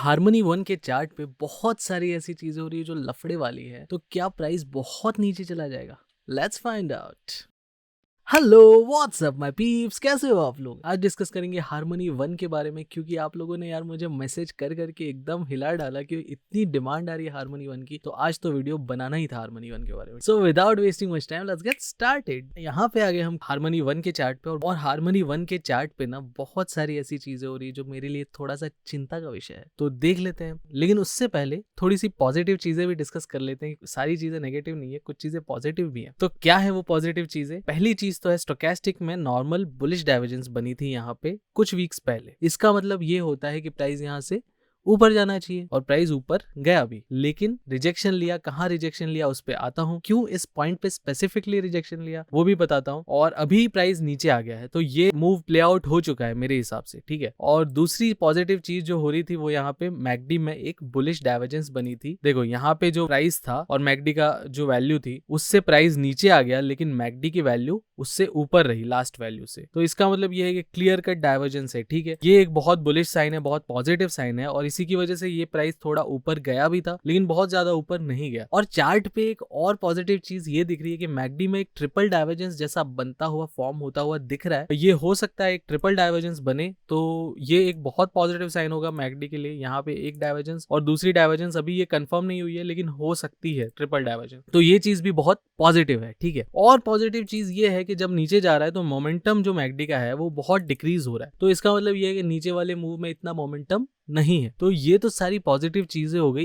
Harmony one के chart पे बहुत सारी ऐसी चीजें हो रही है जो लफड़े वाली है। तो क्या प्राइस बहुत नीचे चला जाएगा? Let's find out. Hello what's up my peeps, कैसे हो आप लोग? आज डिस्कस करेंगे हार्मनी वन के बारे में, क्योंकि आप लोगों ने यार मुझे मैसेज कर करके एकदम हिला डाला कि इतनी डिमांड आ रही है हार्मनी वन की, तो आज तो वीडियो बनाना ही था हार्मनी वन के बारे में। So without wasting much time let's get started. यहाँ पे आ गए हम हार्मनी वन के चार्ट पे, और हार्मनी वन के चार्ट पे ना बहुत सारी ऐसी चीजें हो रही है जो मेरे लिए थोड़ा सा चिंता का विषय है, तो देख लेते हैं। लेकिन उससे पहले थोड़ी सी पॉजिटिव चीजें भी डिस्कस कर लेते हैं। सारी चीजें नेगेटिव नहीं है, कुछ चीजें पॉजिटिव भी है। तो क्या है वो पॉजिटिव चीजें? पहली चीज तो है स्टोकेस्टिक में नॉर्मल बुलिश डाइवर्जेंस बनी थी यहाँ पे कुछ वीक्स पहले। इसका मतलब ये होता है कि प्राइस यहाँ से ऊपर जाना चाहिए, और प्राइस ऊपर गया भी, लेकिन रिजेक्शन लिया। कहाँ रिजेक्शन लिया उस पे आता हूँ, क्यों इस पॉइंट पे स्पेसिफिकली रिजेक्शन लिया वो भी बताता हूँ, और अभी प्राइस नीचे आ गया है। तो ये मूव प्ले आउट हो चुका है मेरे हिसाब से, ठीक है। और दूसरी पॉजिटिव चीज जो हो रही थी वो यहाँ पे मैकडी में एक बुलिश डाइवर्जेंस बनी थी। देखो यहाँ पे जो प्राइस था और मैकडी का जो वैल्यू थी उससे प्राइस नीचे आ गया, लेकिन मैकडी की वैल्यू उससे ऊपर रही लास्ट वैल्यू से। तो इसका मतलब ये है कि क्लियर कट डाइवर्जेंस है, ठीक है। ये एक बहुत बुलिश साइन है, बहुत पॉजिटिव साइन है, और इसी की वजह से ये प्राइस थोड़ा ऊपर गया भी था, लेकिन बहुत ज्यादा ऊपर नहीं गया। और चार्ट पे एक और पॉजिटिव चीज ये दिख रही है कि मैकडी में एक ट्रिपल डाइवर्जेंस जैसा बनता हुआ फॉर्म होता हुआ दिख रहा है। ये हो सकता है एक ट्रिपल डाइवर्जेंस बने, तो ये एक बहुत पॉजिटिव साइन होगा मैकडी के लिए। यहाँ पे एक डाइवर्जेंस और दूसरी डाइवर्जेंस अभी ये कंफर्म नहीं हुई है, लेकिन हो सकती है ट्रिपल डाइवर्जेंस। तो ये चीज भी बहुत पॉजिटिव है, ठीक है। और पॉजिटिव चीज ये है कि जब नीचे जा रहा है तो मोमेंटम जो मैकडी का है वो बहुत डिक्रीज हो रहा है। तो इसका मतलब ये है कि नीचे वाले मूव में इतना मोमेंटम नहीं है। तो ये तो सारी पॉजिटिव चीजें हो गई।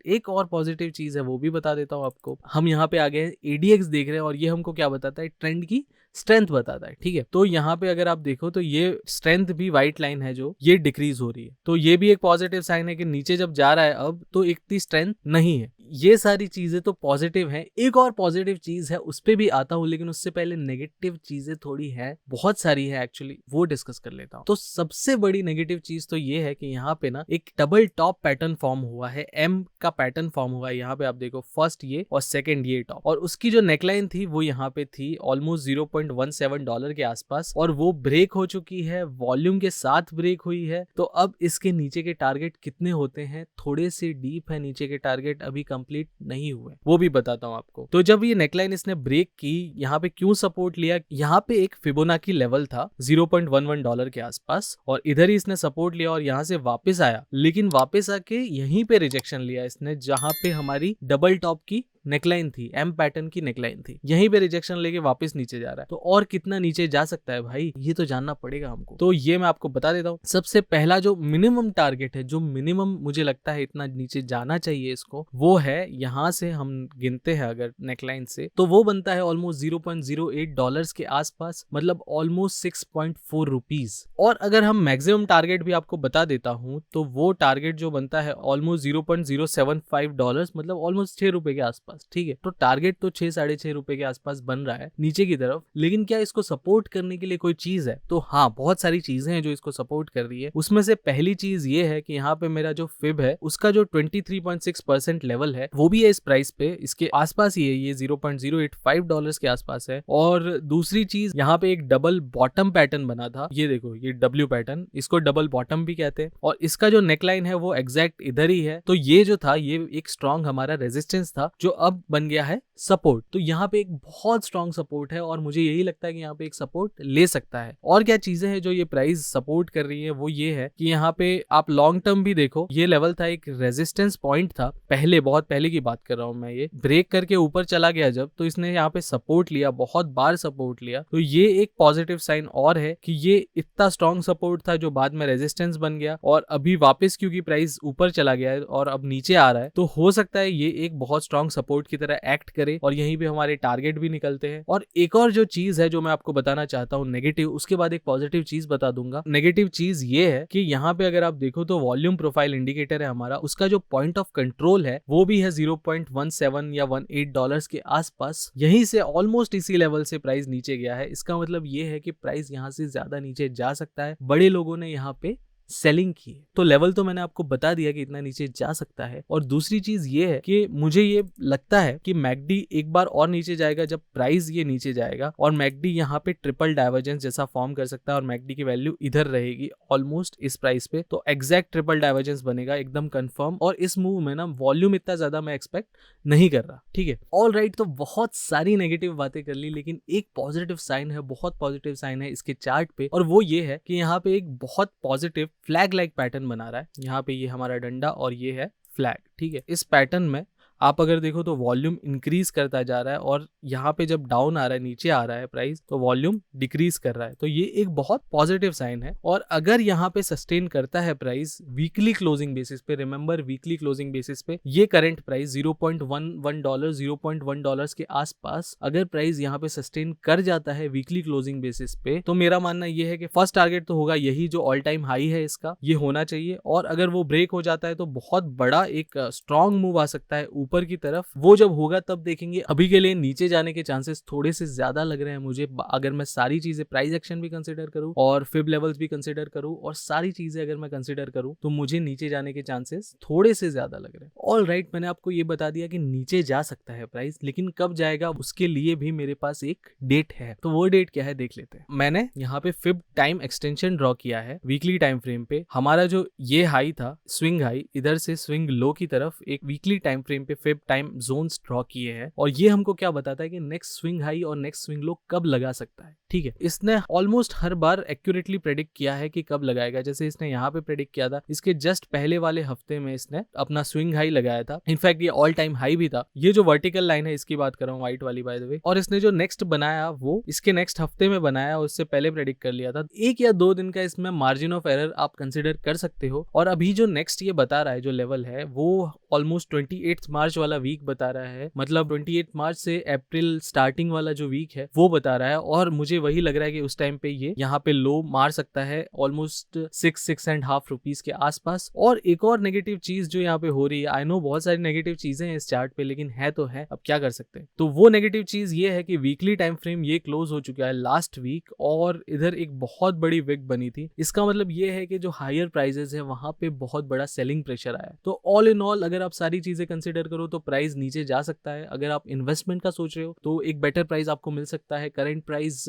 एक और पॉजिटिव चीज है वो भी बता देता हूँ आपको। हम यहाँ पे आ गए हैं, एडीएक्स देख रहे हैं, और ये हमको क्या बताता है? ट्रेंड की स्ट्रेंथ बताता है, ठीक है। तो यहाँ पे अगर आप देखो तो ये स्ट्रेंथ भी व्हाइट लाइन है जो ये डिक्रीज हो रही है, तो ये भी एक पॉजिटिव साइन है कि नीचे जब जा रहा है अब तो इतनी स्ट्रेंथ नहीं है। ये सारी चीजें तो पॉजिटिव हैं। एक और पॉजिटिव चीज है, उस पे भी आता हूँ, लेकिन उससे पहले नेगेटिव चीजें थोड़ी है, बहुत सारी है एक्चुअली, वो डिस्कस कर लेता हूँ। तो सबसे बड़ी नेगेटिव चीज तो ये है कि यहाँ पे ना एक डबल टॉप पैटर्न फॉर्म हुआ है, एम का पैटर्न फॉर्म हुआ है। यहाँ पे आप देखो, फर्स्ट ये और सेकंड ये टॉप, और उसकी जो नेकलाइन थी वो यहाँ पे थी ऑलमोस्ट $0.17 के आसपास, और वो ब्रेक हो चुकी है, वॉल्यूम के साथ ब्रेक हुई है। तो अब इसके नीचे के टारगेट कितने होते हैं? थोड़े से डीप है नीचे के टारगेट, अभी कंप्लीट नहीं हुए, वो भी बताता हूँ आपको। तो जब ये नेकलाइन इसने ब्रेक की, यहाँ पे क्यों सपोर्ट लिया? यहाँ पे एक फिबोनाची लेवल था $0.11 के आसपास, और इधर ही इसने सपोर्ट लिया और यहाँ से वापस आया, लेकिन वापस आके यहीं पे रिजेक्शन लिया इसने, जहां पे हमारी डबल टॉप की नेकलाइन थी, एम पैटर्न की नेकलाइन थी। यहीं पे रिजेक्शन लेके वापस नीचे जा रहा है। तो और कितना नीचे जा सकता है भाई, ये तो जानना पड़ेगा हमको। तो ये मैं आपको बता देता हूँ। सबसे पहला जो मिनिमम टारगेट है, जो मिनिमम मुझे लगता है इतना नीचे जाना चाहिए इसको, वो है यहाँ से हम गिनते हैं अगर नेकलाइन से, तो वो बनता है ऑलमोस्ट $0.08 के आसपास, मतलब ऑलमोस्ट 6.4 रुपीज। और अगर हम मैक्सिमम टारगेट भी आपको बता देता हूँ, तो वो टारगेट जो बनता है ऑलमोस्ट $0.075, मतलब ऑलमोस्ट 6 रुपए के आसपास, ठीक है। तो टारगेट तो 6-6.5 रुपए के आसपास बन रहा है नीचे की तरफ, लेकिन क्या इसको सपोर्ट करने के लिए कोई चीज है? तो हाँ, बहुत सारी चीजें हैं जो इसको सपोर्ट कर रही है। उसमें से पहली चीज ये है कि यहाँ पे मेरा जो फिब है उसका जो 23.6% लेवल है वो भी है इस प्राइस पे, इसके आसपास ही है, ये $0.085 के आसपास है। और दूसरी चीज, यहाँ पे एक डबल बॉटम पैटर्न बना था, ये देखो, ये डब्ल्यू पैटर्न, इसको डबल बॉटम भी कहते हैं, और इसका जो नेकलाइन है वो एग्जैक्ट इधर ही है। तो ये जो था, ये एक स्ट्रॉन्ग हमारा रेजिस्टेंस था जो अब बन गया है सपोर्ट। तो यहाँ पे एक बहुत स्ट्रॉन्ग सपोर्ट है, और मुझे यही लगता है कि यहाँ पे एक सपोर्ट ले सकता है। और क्या चीजें हैं जो ये प्राइस सपोर्ट कर रही है, वो ये है कि यहाँ पे आप लॉन्ग टर्म भी देखो, ये लेवल था, एक रेजिस्टेंस पॉइंट था पहले, बहुत पहले की बात कर रहा हूँ मैं, ये ब्रेक करके ऊपर चला गया जब, तो इसने यहाँ पे सपोर्ट लिया, बहुत बार सपोर्ट लिया। तो ये एक पॉजिटिव साइन और है कि ये इतना स्ट्रॉन्ग सपोर्ट था जो बाद में रेजिस्टेंस बन गया, और अभी वापस क्योंकि प्राइस ऊपर चला गया है और अब नीचे आ रहा है, तो हो सकता है ये एक बहुत स्ट्रॉन्ग सपोर्ट की तरह एक्ट करे, और यहीं पे हमारे टारगेट भी निकलते हैं। और एक और जो चीज है जो मैं आपको बताना चाहता हूँ नेगेटिव, उसके बाद एक पॉजिटिव चीज बता दूंगा। नेगेटिव चीज ये है कि यहाँ पे अगर आप देखो तो वॉल्यूम प्रोफाइल इंडिकेटर है हमारा, उसका जो पॉइंट ऑफ कंट्रोल है वो भी है $0.17 या $0.18 के आसपास। यहीं से ऑलमोस्ट इसी लेवल से प्राइस नीचे गया है। इसका मतलब ये है कि प्राइस यहाँ से ज्यादा नीचे जा सकता है। बड़े लोगों ने यहाँ पे सेलिंग की है। तो लेवल तो मैंने आपको बता दिया कि इतना नीचे जा सकता है। और दूसरी चीज ये है कि मुझे ये लगता है कि मैकडी एक बार और नीचे जाएगा जब प्राइस ये नीचे जाएगा, और मैकडी यहाँ पे ट्रिपल डाइवर्जेंस जैसा फॉर्म कर सकता है, और मैकडी की वैल्यू इधर रहेगी ऑलमोस्ट इस प्राइस पे। तो एग्जैक्ट ट्रिपल डाइवर्जेंस बनेगा एकदम कंफर्म, और इस मूव में ना वॉल्यूम इतना ज्यादा मैं एक्सपेक्ट नहीं कर रहा। ठीक है, ऑल राइट। तो बहुत सारी नेगेटिव बातें कर ली, लेकिन एक पॉजिटिव साइन है, बहुत पॉजिटिव साइन है इसके चार्ट पे, और वो ये है कि यहाँ पे एक बहुत पॉजिटिव फ्लैग लाइक पैटर्न बना रहा है। यहाँ पे ये हमारा डंडा और ये है फ्लैग। ठीक है, इस पैटर्न में आप अगर देखो तो वॉल्यूम इंक्रीज करता जा रहा है, और यहाँ पे जब डाउन आ रहा है, नीचे आ रहा है प्राइस, तो वॉल्यूम डिक्रीज कर रहा है। तो ये एक बहुत पॉजिटिव साइन है। और अगर यहाँ पे सस्टेन करता है प्राइस वीकली क्लोजिंग बेसिस पे, रिमेंबर वीकली क्लोजिंग बेसिस पे ये करंट प्राइस $0.11 $0.1 के आसपास अगर प्राइस यहाँ पे सस्टेन कर जाता है वीकली क्लोजिंग बेसिस पे, तो मेरा मानना ये है कि फर्स्ट टारगेट तो होगा यही जो ऑल टाइम हाई है इसका, ये होना चाहिए। और अगर वो ब्रेक हो जाता है तो बहुत बड़ा एक स्ट्रॉन्ग मूव आ सकता है ऊपर की तरफ। वो जब होगा तब देखेंगे। अभी के लिए नीचे जाने के चांसेस थोड़े से ज्यादा लग रहे हैं मुझे, अगर मैं सारी चीजें प्राइस एक्शन भी कंसीडर करूं और फिब लेवल्स भी कंसीडर करूं और सारी चीजें अगर मैं कंसीडर करूं, तो मुझे नीचे जाने के चांसेस थोड़े से ज्यादा लग रहे हैं। ऑल राइट, मैंने आपको ये बता दिया कि नीचे जा सकता है प्राइस, लेकिन कब जाएगा उसके लिए भी मेरे पास एक डेट है। तो वो डेट क्या है देख लेते हैं। मैंने यहाँ पे फिब टाइम एक्सटेंशन ड्रॉ किया है वीकली टाइम फ्रेम पे। हमारा जो ये हाई था, स्विंग हाई, इधर से स्विंग लो की तरफ एक वीकली टाइम फ्रेम पे फिब टाइम जोन्स ड्रॉ किए हैं, और ये हमको क्या बताता है कि नेक्स्ट स्विंग हाई और नेक्स्ट स्विंग लो कब लगा सकता है। ठीक है, इसने ऑलमोस्ट हर बार एक्यूरेटली प्रेडिक्ट किया है कि कब लगाएगा। जैसे इसने यहाँ पे प्रेडिक्ट किया था, इसके जस्ट पहले वाले हफ्ते में इसने अपना स्विंग हाई लगाया था। इनफैक्ट ये ऑल टाइम हाई भी था। ये जो वर्टिकल लाइन है इसकी बात कर रहा हूँ, व्हाइट वाली बाय द वे। और इसने जो नेक्स्ट बनाया वो इसके नेक्स्ट हफ्ते में बनाया, उससे पहले प्रेडिक्ट कर लिया था। 1 या 2 दिन का इसमें मार्जिन ऑफ एरर आप कंसिडर कर सकते हो। और अभी जो नेक्स्ट ये बता रहा है जो लेवल है, वो ऑलमोस्ट 28 मार्च वाला वीक बता रहा है। मतलब 28 मार्च से अप्रैल स्टार्टिंग वाला जो वीक है वो बता रहा है। और मुझे वही लग रहा है कि उस टाइम पे ये यहाँ पे लो मार सकता है ऑलमोस्ट 6.5 रुपीज के आसपास। और एक और नेगेटिव चीज जो यहाँ पे हो रही है, आई नो बहुत सारी नेगेटिव चीजें हैं इस चार्ट पे, लेकिन है तो है, अब क्या कर सकते हैं। तो वो नेगेटिव चीज ये है कि वीकली टाइम फ्रेम ये क्लोज हो चुका है लास्ट वीक, और इधर एक बहुत बड़ी विक बनी थी। इसका मतलब ये है कि जो हायर प्राइजेस है वहां पे बहुत बड़ा सेलिंग प्रेशर आया। तो ऑल इन ऑल अगर आप सारी चीजें कंसिडर करो तो प्राइस नीचे जा सकता है। अगर आप इन्वेस्टमेंट का सोच रहे हो तो एक बेटर प्राइस आपको मिल सकता है। करंट प्राइस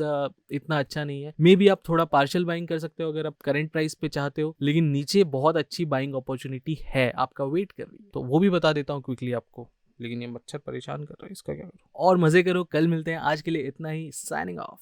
इतना अच्छा नहीं है, मे बी आप थोड़ा पार्शियल बाइंग कर सकते हो अगर आप करंट प्राइस पे चाहते हो, लेकिन नीचे बहुत अच्छी बाइंग अपॉर्चुनिटी है, आपका वेट कर रही है। तो वो भी बता देता हूँ क्विकली आपको, लेकिन ये मच्छर परेशान कर रहा है, इसका क्या करूं। और मजे करो, कल मिलते हैं। आज के लिए इतना ही, साइनिंग ऑफ।